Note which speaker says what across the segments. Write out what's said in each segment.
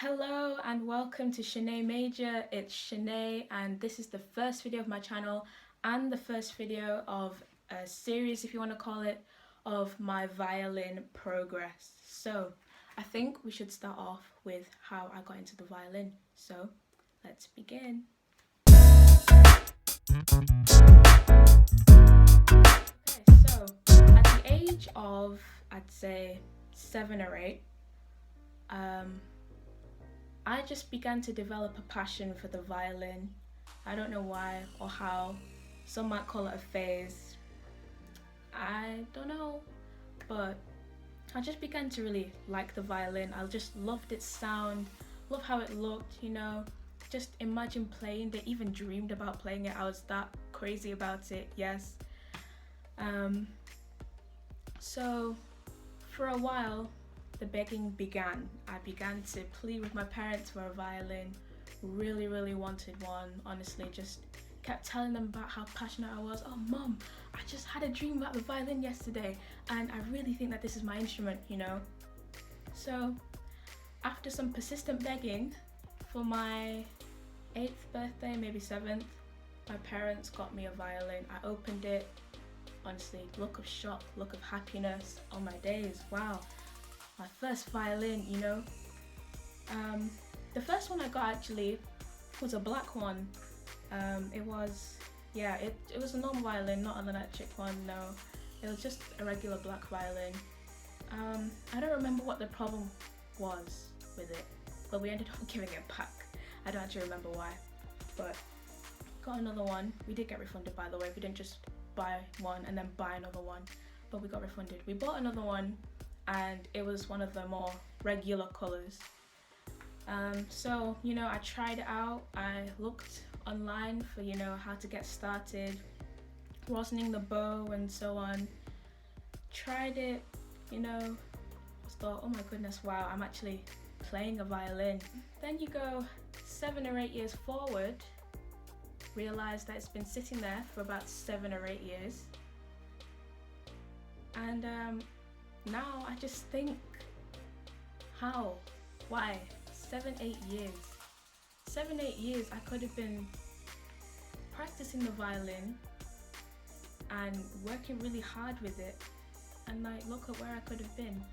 Speaker 1: Hello and welcome to Shanae Major. It's Shanae and this is the first video of my channel and the first video of a series, if you want to call it, of my violin progress. So I think we should start off with how I got into the violin. So let's begin. Okay, so at the age of, I'd say 7 or 8, I just began to develop a passion for the violin. I don't know why or how. Some might call it a phase. I don't know. But I just began to really like the violin. I just loved its sound, loved how it looked, Just imagine playing it, even dreamed about playing it. I was that crazy about it, yes. So for a while, the begging began. I began to plead with my parents for a violin. Really wanted one. Honestly, just kept telling them about how passionate I was. Oh, Mom, I just had a dream about the violin yesterday, and I really think that this is my instrument, So, after some persistent begging, for my 8th birthday, maybe 7th, my parents got me a violin. I opened it. Honestly, look of shock, look of happiness. Oh my days, wow. My first violin, The first one I got actually was a black one. It was a normal violin, not an electric one, no. It was just a regular black violin. I don't remember what the problem was with it, but we ended up giving it back. I don't actually remember why, but got another one. We did get refunded, by the way. We didn't just buy one and then buy another one, but we got refunded. We bought another one, and it was one of the more regular colors. So, I tried it out. I looked online for, how to get started, rosining the bow and so on. Tried it, thought, oh my goodness, wow, I'm actually playing a violin. Then you go 7 or 8 years forward, realize that it's been sitting there for about 7 or 8 years. And now I just think, how? Why? 7, 8 years. 7, 8 years I could have been practicing the violin and working really hard with it, and look at where I could have been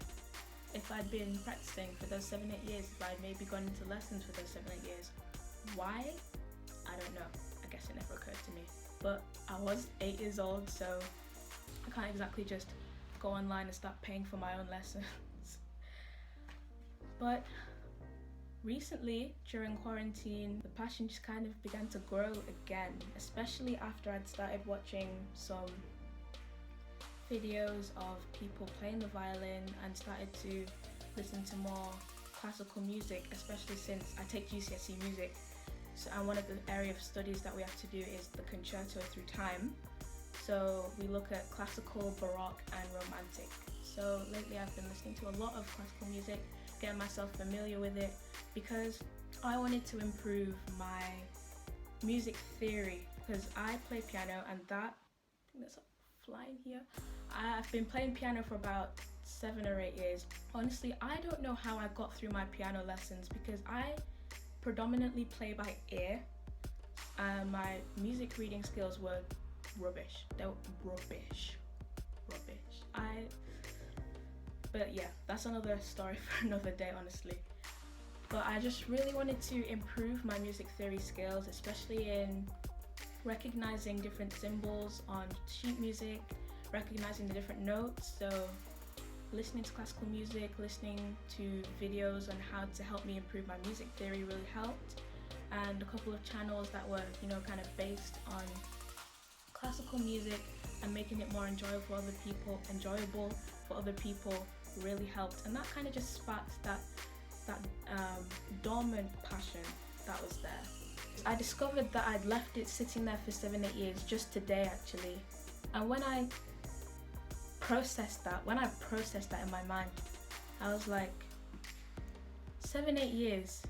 Speaker 1: if I'd been practicing for those 7, 8 years, if I'd maybe gone into lessons for those 7, 8 years. Why? I don't know. I guess it never occurred to me. But I was 8 years old, so I can't exactly just go online and start paying for my own lessons. But recently, during quarantine, the passion just kind of began to grow again, especially after I'd started watching some videos of people playing the violin and started to listen to more classical music, especially since I take GCSE music. So, and one of the area of studies that we have to do is the concerto through time. So we look at classical, baroque and romantic. So lately I've been listening to a lot of classical music, getting myself familiar with it, because I wanted to improve my music theory, because I play piano, and I think there's a fly in here. I've been playing piano for about 7 or 8 years. Honestly, I don't know how I got through my piano lessons, because I predominantly play by ear, and my music reading skills were rubbish. They were rubbish. But yeah, that's another story for another day, honestly. But I just really wanted to improve my music theory skills, especially in recognizing different symbols on sheet music, recognizing the different notes. So listening to classical music, listening to videos on how to help me improve my music theory really helped. And a couple of channels that were, kind of based on classical music and making it more enjoyable for other people really helped. And that kind of just sparked that dormant passion that was there. I discovered that I'd left it sitting there for 7, 8 years just today, actually. And when I processed that in my mind, I was like, 7, 8 years.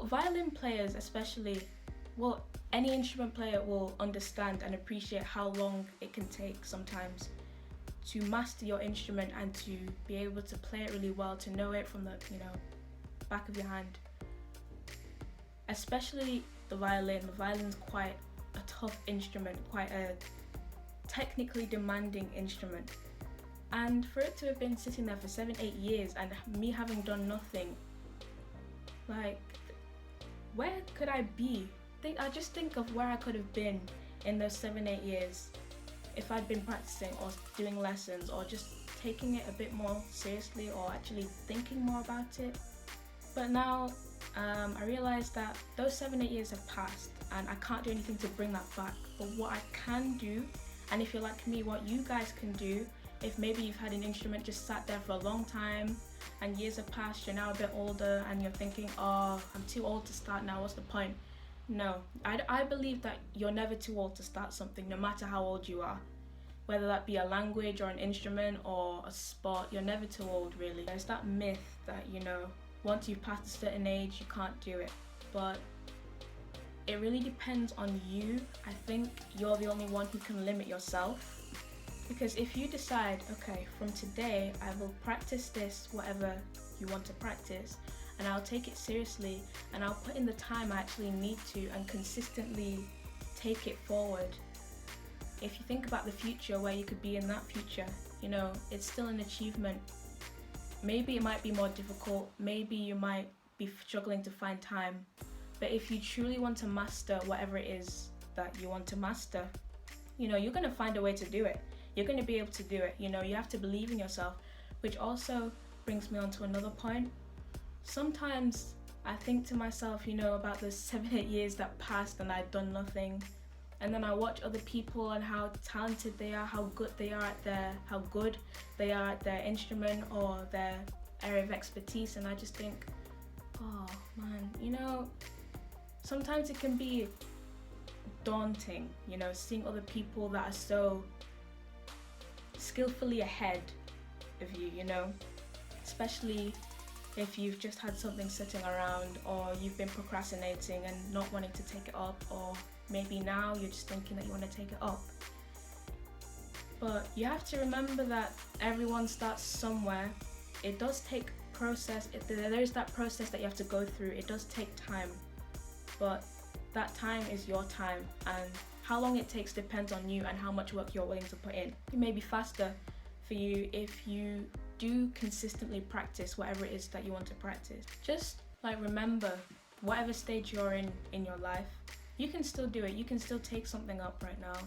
Speaker 1: Violin players especially, well, any instrument player will understand and appreciate how long it can take sometimes to master your instrument and to be able to play it really well, to know it from the back of your hand. Especially the violin. The violin's quite a tough instrument, quite a technically demanding instrument. And for it to have been sitting there for 7-8 years and me having done nothing, like, where could I be? I just think of where I could have been in those 7-8 years if I'd been practicing or doing lessons or just taking it a bit more seriously or actually thinking more about it. But now I realize that those 7-8 years have passed and I can't do anything to bring that back. But what I can do, and if you're like me, what you guys can do, if maybe you've had an instrument just sat there for a long time and years have passed, you're now a bit older and you're thinking, oh, I'm too old to start now, what's the point? No, I believe that you're never too old to start something, no matter how old you are. Whether that be a language or an instrument or a sport, you're never too old, really. There's that myth that, you know, once you've passed a certain age, you can't do it. But it really depends on you. I think you're the only one who can limit yourself. Because if you decide, okay, from today, I will practice this, whatever you want to practice, and I'll take it seriously, and I'll put in the time I actually need to and consistently take it forward. If you think about the future, where you could be in that future, you know, it's still an achievement. Maybe it might be more difficult, maybe you might be struggling to find time, but if you truly want to master whatever it is that you want to master, you know, you're going to find a way to do it. You're going to be able to do it. You know, you have to believe in yourself, which also brings me on to another point. Sometimes I think to myself, you know, about the 7-8 years that passed and I'd done nothing. And then I watch other people and how talented they are, how good they are at their instrument or their area of expertise. And I just think, oh man, you know, sometimes it can be daunting, you know, seeing other people that are so skillfully ahead of you, you know, especially if you've just had something sitting around or you've been procrastinating and not wanting to take it up, or maybe now you're just thinking that you want to take it up. But you have to remember that everyone starts somewhere. It does take process, there is that process that you have to go through. It does take time, but that time is your time, and how long it takes depends on you and how much work you're willing to put in. It may be faster for you if you do consistently practice whatever it is that you want to practice. Just like remember, whatever stage you're in your life, you can still do it. You can still take something up right now.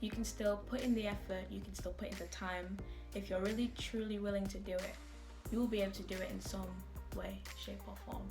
Speaker 1: You can still put in the effort, you can still put in the time. If you're really truly willing to do it, you will be able to do it in some way, shape or form.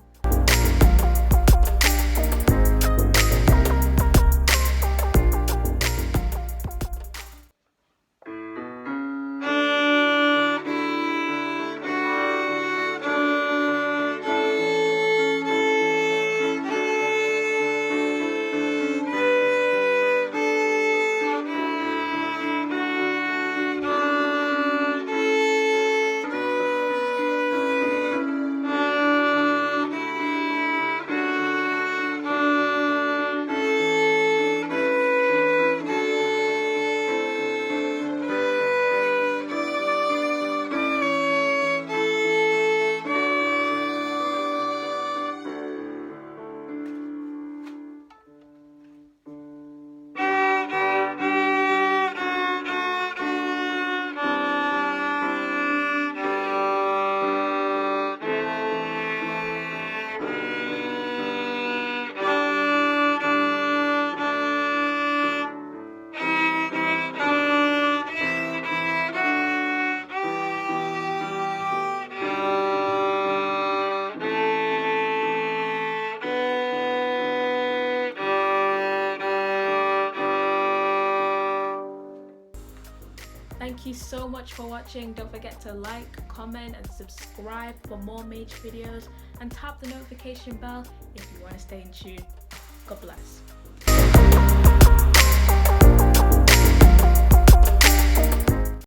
Speaker 1: Thank you so much for watching. Don't forget to like, comment and subscribe for more Mage videos, and tap the notification bell if you want to stay in tune. God bless.